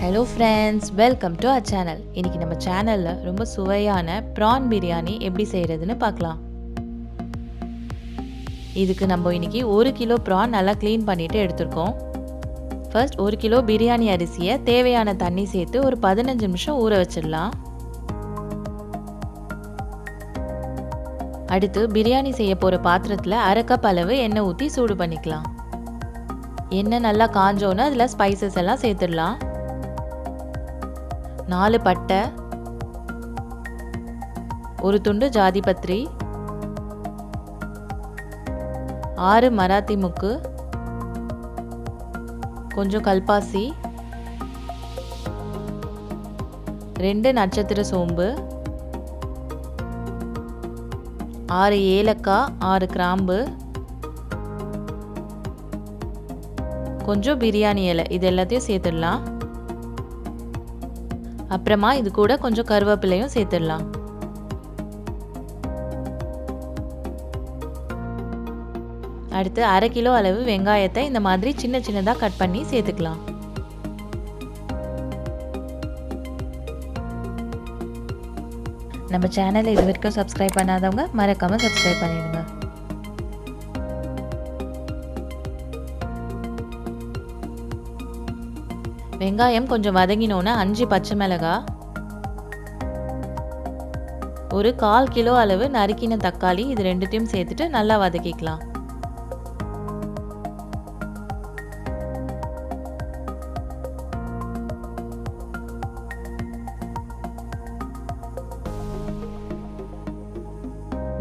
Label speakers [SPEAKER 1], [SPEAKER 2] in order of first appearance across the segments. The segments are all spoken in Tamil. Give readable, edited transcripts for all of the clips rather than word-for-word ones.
[SPEAKER 1] Hello friends, welcome to our channel. இன்னைக்கு நம்ம சேனல்ல ரொம்ப சுவையான prawn biryani எப்படி செய்யறதுன்னு பார்க்கலாம். இதுக்கு நம்ம இன்னைக்கு 1 கிலோ prawn நல்லா க்ளீன் பண்ணிட்டு எடுத்துர்க்கோம். First 1 கிலோ பிரியாணி அரிசியை தேவையான தண்ணி சேர்த்து ஒரு 15 நிமிஷம் ஊற வச்சிடலாம். அடுத்து பிரியாணி செய்ய போற பாத்திரத்துல 1/2 கப் அளவு எண்ணெய் ஊத்தி சூடு பண்ணிக்கலாம். எண்ணெய் நல்லா காஞ்சோன அதுல ஸ்பைசஸ் எல்லாம் சேர்த்துடலாம். 4 பட்டை, ஒரு துண்டு ஜாதிபத்ரி, 6 மராத்தி முக்கு, கொஞ்சம் கல்பாசி, 2 நட்சத்திர சோம்பு, 6 ஏலக்காய், 6 கிராம்பு, கொஞ்சம் பிரியாணி இலை, இது எல்லாத்தையும் சேர்த்துடலாம். அப்புறமா இது கூட கொஞ்சம் கருவேப்பிலையும் சேர்த்துடலாம். அடுத்து 1/2 கிலோ அளவு வெங்காயத்தை இந்த மாதிரி சின்ன சின்னதாக கட் பண்ணி சேர்த்துக்கலாம். நம்ம சேனலை இது வரைக்கும் சப்ஸ்கிரைப் பண்ணாதவங்க மறக்காம சப்ஸ்கிரைப் பண்ணிடுங்க. வெங்காயம் கொஞ்சம் வதங்கினோன்னு 5 பச்சை மிளகாய், ஒரு 1/4 கிலோ அளவு நறுக்கின தக்காளி, இது ரெண்டுத்தையும் சேர்த்துட்டு நல்லா வதக்கிக்கலாம்.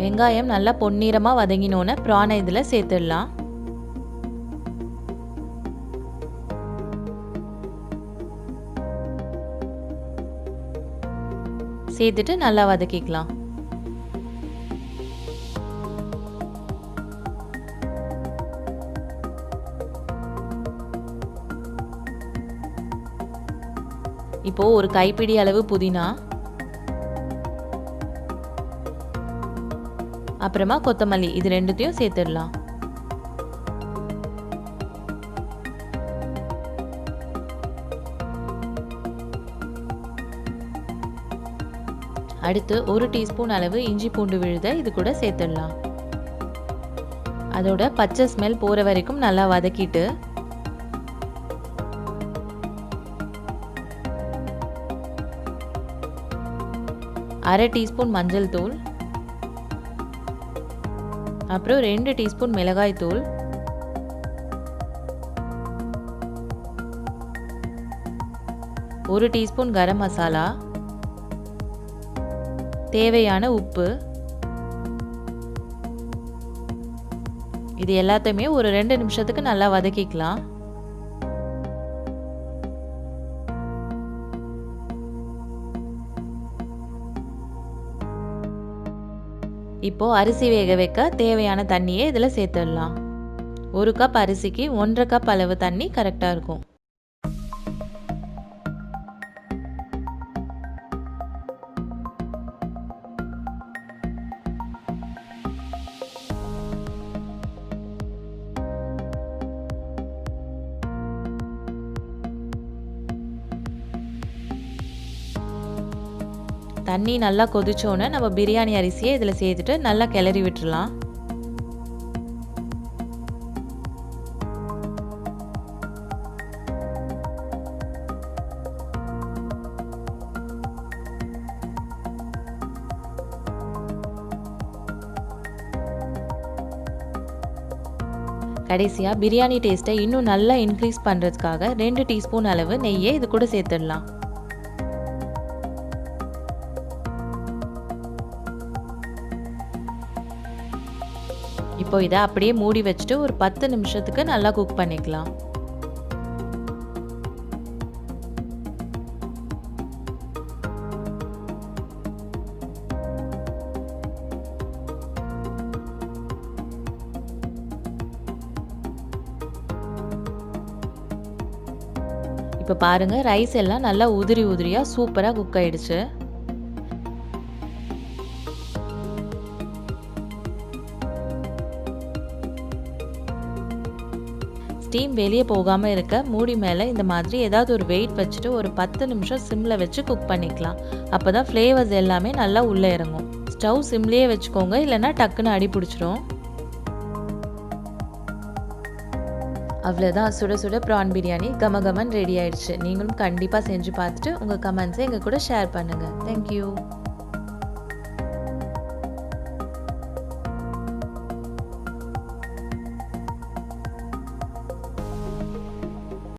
[SPEAKER 1] வெங்காயம் நல்லா பொன்னிறமா வதங்கினோன்னு பிரானை இதில் சேர்த்துடலாம். சேர்த்துட்டு நல்லா வதக்கிக்கலாம். இப்போ ஒரு கைப்பிடி அளவு புதினா, அப்புறமா கொத்தமல்லி, இது ரெண்டுத்தையும் சேர்த்துடலாம். அடுத்து 1 டீஸ்பூன் அளவு இஞ்சி பூண்டு விழுதை இது கூட சேர்த்துடலாம். அதோட பச்சை ஸ்மெல் போற வரைக்கும் நல்லா வதக்கிட்டு அரை டீஸ்பூன் மஞ்சள் தூள், அப்புறம் 2 டீஸ்பூன் மிளகாய் தூள், ஒரு டீஸ்பூன் கரம் மசாலா, தேவையான உப்பு, இது எல்லாத்தையுமே ஒரு 2 நிமிஷத்துக்கு நல்லா வதக்கிக்கலாம். இப்போ அரிசி வேக வைக்க தேவையான தண்ணியை இதில் சேர்த்துடலாம். 1 கப் அரிசிக்கு 1/2 கப் அளவு தண்ணி கரெக்டாக இருக்கும். தண்ணி நல்லா கொதிச்சோன்னு நம்ம பிரியாணி அரிசியை இதில் சேர்த்துட்டு நல்லா கிளறி விட்டுறலாம். கடைசியாக பிரியாணி டேஸ்ட்டை இன்னும் நல்லா இன்க்ரீஸ் பண்ணுறதுக்காக 2 டீஸ்பூன் அளவு நெய்யை இது கூட சேர்த்துடலாம். இப்போ இதை அப்படியே மூடி வச்சுட்டு ஒரு 10 நிமிஷத்துக்கு நல்லா குக் பண்ணிக்கலாம். இப்போ பாருங்க, ரைஸ் எல்லாம் நல்லா உதிரி உதிரியா சூப்பரா குக் ஆயிடுச்சு. ஸ்டீம் வெளியே போகாமல் இருக்க மூடி மேலே இந்த மாதிரி ஏதாவது ஒரு வெயிட் வச்சுட்டு ஒரு 10 நிமிஷம் சிம்மில் வச்சு குக் பண்ணிக்கலாம். அப்போ தான் ஃப்ளேவர்ஸ் எல்லாமே நல்லா உள்ளே இறங்கும். ஸ்டவ் சிம்லேயே வச்சுக்கோங்க, இல்லைனா டக்குன்னு அடி பிடிச்சிரும். அவ்வளோதான், சுட சுட ப்ரான் பிரியாணி கமகமன் ரெடி ஆயிடுச்சு. நீங்களும் கண்டிப்பாக செஞ்சு பார்த்துட்டு உங்கள் கமெண்ட்ஸை எங்கள் கூட ஷேர் பண்ணுங்கள். தேங்க்யூ.